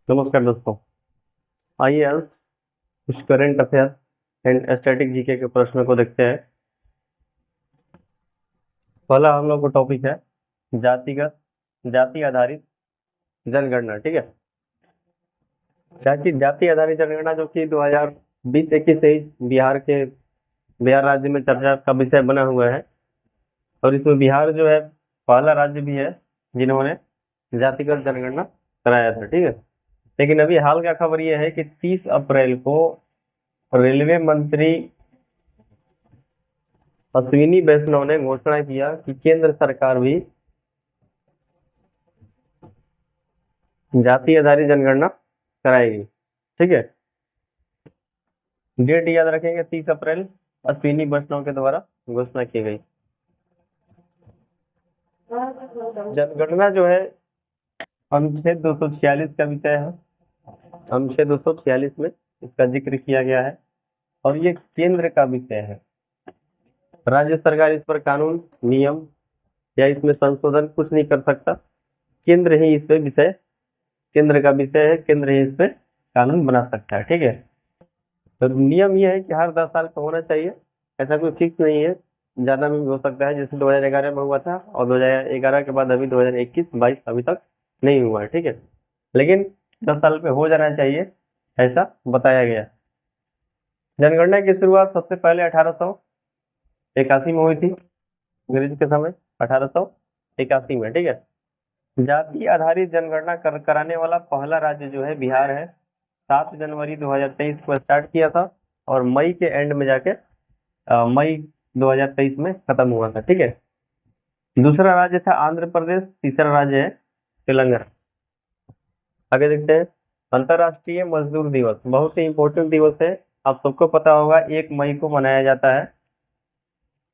नमस्कार दोस्तों। आइए आज कुछ current affair and static GK के प्रश्न को देखते हैं। पहला हम लोग को टॉपिक है जातिगत जाति आधारित जनगणना। ठीक है, जाति आधारित जनगणना जो कि 2020-21 से ही बिहार राज्य में चर्चा का विषय बना हुआ है और इसमें बिहार जो है पहला राज्य भी है जिन्होंने जातिगत जनगणना कराया था। ठीक है, लेकिन अभी हाल का खबर यह है कि 30 अप्रैल को रेलवे मंत्री अश्विनी वैष्णव ने घोषणा किया कि केंद्र सरकार भी जाति आधारित जनगणना कराएगी। ठीक है, डेट याद रखेंगे, 30 अप्रैल अश्विनी वैष्णव के द्वारा घोषणा की गई। जनगणना जो है अनुच्छेद 246 का विषय है। अनुच्छेद 246 में इसका जिक्र किया गया है और ये केंद्र का विषय है। राज्य सरकार इस पर कानून नियम या इसमें संशोधन कुछ नहीं कर सकता। केंद्र ही इस पे विषय केंद्र का विषय है, केंद्र ही इस पे कानून बना सकता है। ठीक है, तो नियम ये है कि हर 10 साल का होना चाहिए, ऐसा कोई फिक्स नहीं है, ज्यादा में भी हो सकता है, जैसे 2011 में हुआ था और 2011 के बाद अभी 2021-22 अभी तक नहीं हुआ है। ठीक है, लेकिन 10 साल पे हो जाना चाहिए ऐसा बताया गया। जनगणना की शुरुआत सबसे पहले 1881 में हुई थी, अंग्रेज के समय 1881 में। ठीक है, जाति आधारित जनगणना कराने वाला पहला राज्य जो है बिहार है। 7 जनवरी 2023 को स्टार्ट किया था और मई के एंड में जाके मई 2023 में खत्म हुआ था। ठीक है, दूसरा राज्य था आंध्र प्रदेश, तीसरा राज्य है तेलंगाना। आगे देखते हैं, अंतर्राष्ट्रीय मजदूर दिवस बहुत ही इंपॉर्टेंट दिवस है, आप सबको पता होगा, 1 मई को मनाया जाता है।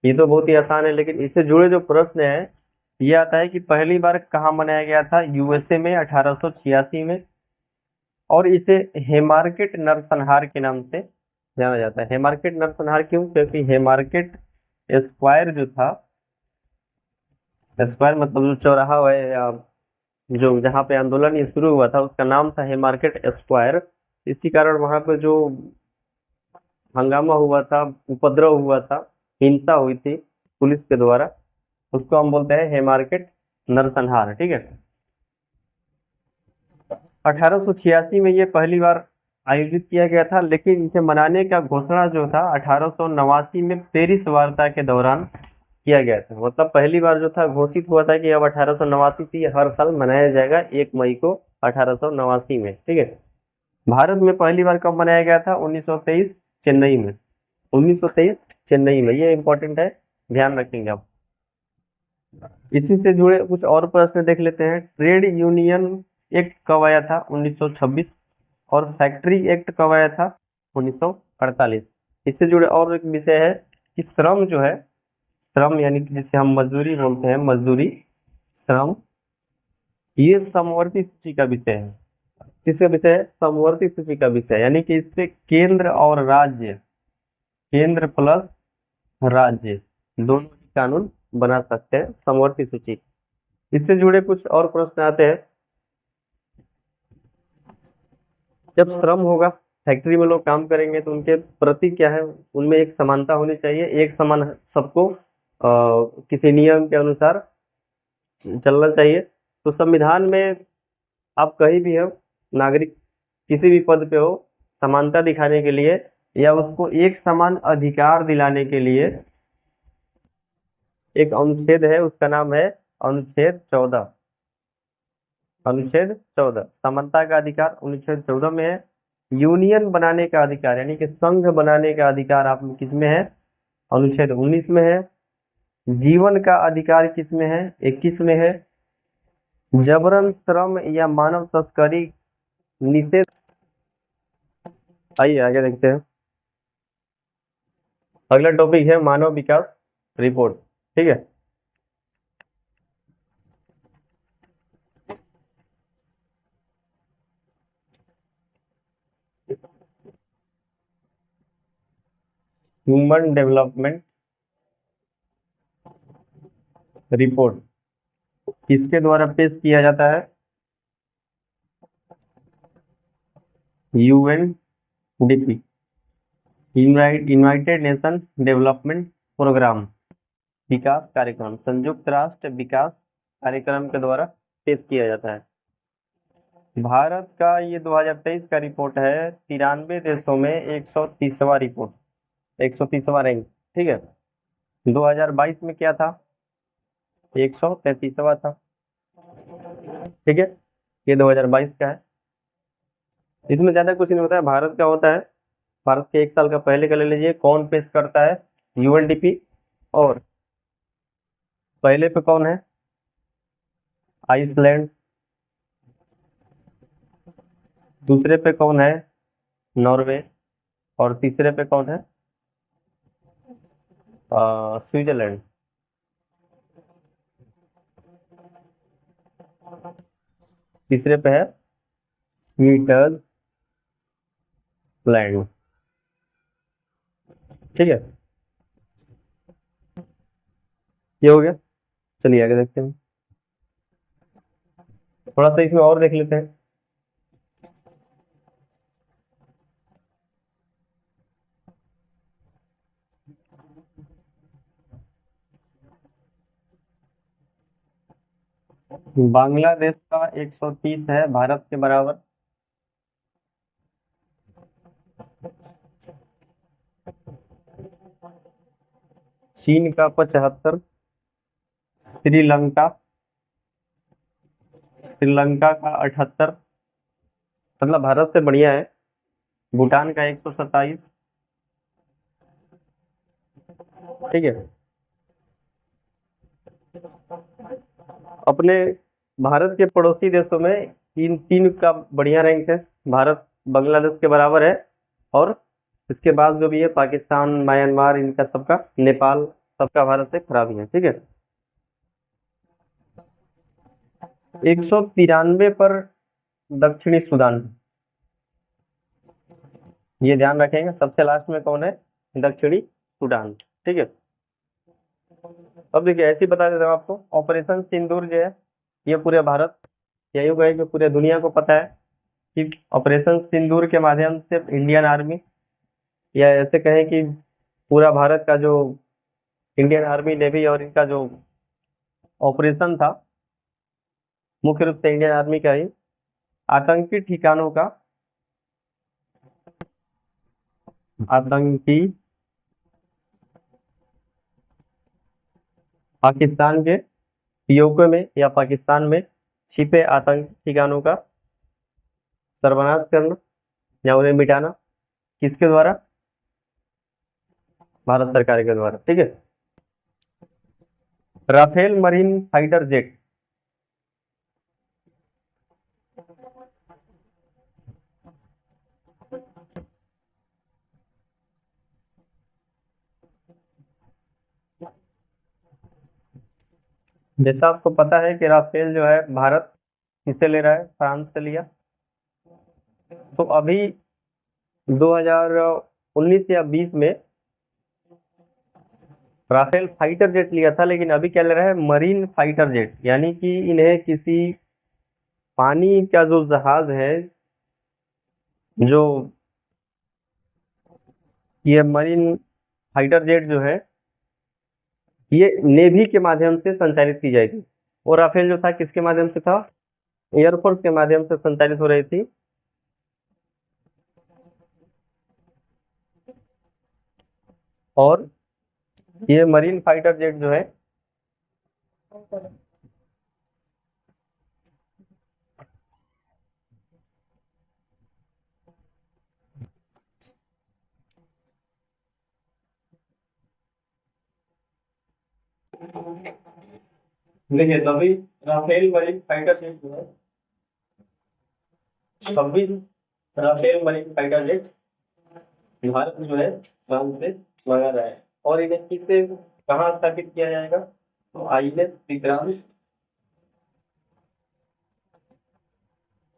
ये तो बहुत ही आसान है, लेकिन इससे जुड़े जो प्रश्न है ये आता है कि पहली बार कहाँ मनाया गया था। यूएसए में 1886 में, और इसे हेमार्केट नरसंहार के नाम से जाना जाता है। हेमार्केट नरसंहार क्यों? क्योंकि हेमार्केट स्क्वायर जो था, स्क्वायर मतलब जो चौराहा है या जो जहाँ पे आंदोलन ये शुरू हुआ था उसका नाम था हेमार्केट स्क्वायर। इसी कारण वहां पे जो हंगामा हुआ था, उपद्रव हुआ था, हिंसा हुई थी पुलिस के द्वारा, उसको हम बोलते हैं हेमार्केट नरसंहार। ठीक है, 1886 में ये पहली बार आयोजित किया गया था, लेकिन इसे मनाने का घोषणा जो था 1889 में पेरिस वार्ता के दौरान किया गया था। मतलब पहली बार जो था घोषित हुआ था कि अब 1889 से ये हर साल मनाया जाएगा 1 मई को 1889 में। ठीक है, भारत में पहली बार कब मनाया गया था? 1923 चेन्नई में। 1923 चेन्नई में, ये इंपॉर्टेंट है, ध्यान रखेंगे आप। इसी से जुड़े कुछ और प्रश्न देख लेते हैं। ट्रेड यूनियन एक्ट कब आया था? 1926। और फैक्ट्री एक्ट कब आया था? 1948। इससे जुड़े और एक विषय है कि श्रम जो है, श्रम यानी कि जिसे हम मजदूरी बोलते हैं, मजदूरी श्रम, ये समवर्ती सूची का विषय है। किसका विषय है? समवर्ती सूची का विषय, यानी कि इससे केंद्र और राज्य, केंद्र प्लस राज्य दोनों ही कानून बना सकते हैं, समवर्ती सूची। इससे जुड़े कुछ और प्रश्न आते हैं। जब श्रम होगा, फैक्ट्री में लोग काम करेंगे तो उनके प्रति क्या है, उनमें एक समानता होनी चाहिए, एक समान सबको किसी नियम के अनुसार चलना चाहिए। तो संविधान में आप कहीं भी हो, नागरिक किसी भी पद पे हो, समानता दिखाने के लिए या उसको एक समान अधिकार दिलाने के लिए एक अनुच्छेद है, उसका नाम है अनुच्छेद 14। अनुच्छेद 14 समानता का अधिकार अनुच्छेद 14 में है। यूनियन बनाने का अधिकार यानी कि संघ बनाने का अधिकार आप किस में है? अनुच्छेद 19 में है। जीवन का अधिकार किस में है? 21 में है। जबरन श्रम या मानव तस्करी निषेध, आइए आगे देखते हैं। अगला टॉपिक है मानव विकास रिपोर्ट। ठीक है, ह्यूमन डेवलपमेंट रिपोर्ट किसके द्वारा पेश किया जाता है? UNDP, United Nation Development Program, विकास कार्यक्रम, संयुक्त राष्ट्र विकास कार्यक्रम के द्वारा पेश किया जाता है। भारत का ये 2023 का रिपोर्ट है, 93 देशों में 130वां रिपोर्ट, 130वां रैंक, ठीक है। 2022 में क्या था, 133वां था, ठीक है। ये 2022 का है। इसमें ज्यादा कुछ नहीं होता है, भारत का होता है, भारत के 1 साल का पहले का ले लीजिए, कौन पेश करता है, UNDP, और पहले पे कौन है, आइसलैंड, दूसरे पे कौन है, नॉर्वे, और तीसरे पे कौन है, स्विट्जरलैंड। तीसरे पे है स्विट्जरलैंड, ठीक है। ये हो गया, चलिए आगे देखते हैं। थोड़ा सा इसमें और देख लेते हैं। बांग्लादेश का 130 है, भारत के बराबर। चीन का 75, श्रीलंका का 78, मतलब भारत से बढ़िया है। भूटान का 127, ठीक है। अपने भारत के पड़ोसी देशों में इन 3 का बढ़िया रैंक है, भारत बांग्लादेश के बराबर है, और इसके बाद जो भी है पाकिस्तान, म्यांमार, इनका सबका, नेपाल, सबका भारत से खराब ही है, ठीक है। 193 पर दक्षिणी सूडान, ये ध्यान रखेंगे, सबसे लास्ट में कौन है, दक्षिणी सूडान, ठीक है। अब देखिए ऐसे ही बता देता हूँ आपको, ऑपरेशन सिंदूर जो है, ये पूरे भारत, यही होगा कि पूरे दुनिया को पता है कि ऑपरेशन सिंदूर के माध्यम से इंडियन आर्मी, या ऐसे कहें कि पूरा भारत का जो इंडियन आर्मी, नेवी और इनका जो ऑपरेशन था, मुख्य रूप से इंडियन आर्मी का ही, आतंकी ठिकानों का, आतंकी पाकिस्तान के पीओके में या पाकिस्तान में छिपे आतंकी ठिकानों का सर्वनाश करना या उन्हें मिटाना, किसके द्वारा, भारत सरकार के द्वारा, ठीक है। राफेल मरीन फाइटर जेट, जैसा आपको पता है कि राफेल जो है भारत किससे ले रहा है, फ्रांस से लिया। तो अभी 2019 या 20 में राफेल फाइटर जेट लिया था, लेकिन अभी क्या ले रहा है, मरीन फाइटर जेट, यानी कि इन्हें किसी पानी का जो जहाज है, जो ये मरीन फाइटर जेट जो है, ये नेवी के माध्यम से संचालित की जाएगी। और राफेल जो था किसके माध्यम से था, एयरफोर्स के माध्यम से संचालित हो रही थी। और ये मरीन फाइटर जेट जो है, देखिए तभी राफेल मरीन फाइटर जेट जो है, तभी Rafale marine fighter jet Bharat जो है फ्रांस से मंगा रहा है। और इन्हें किससे, कहाँ स्थापित किया जाएगा, तो INS विक्रांत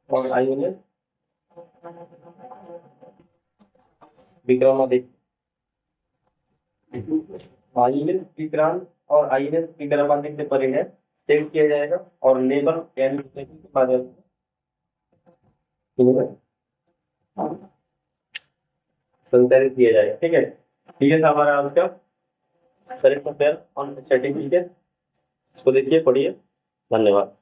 और INS विक्रमादित्य, INS विक्रांत और INS विक्रमादित्य पर इन्हें सेट किया जाएगा, और नेवल एडमिनिस्ट्रेशन के माध्यम से संचालित किया जाएगा। ठीक है, ठीक था हमारा आज का करंट अफेयर ऑन सर्टिफिकेट। इसको देखिए, पढ़िए। धन्यवाद।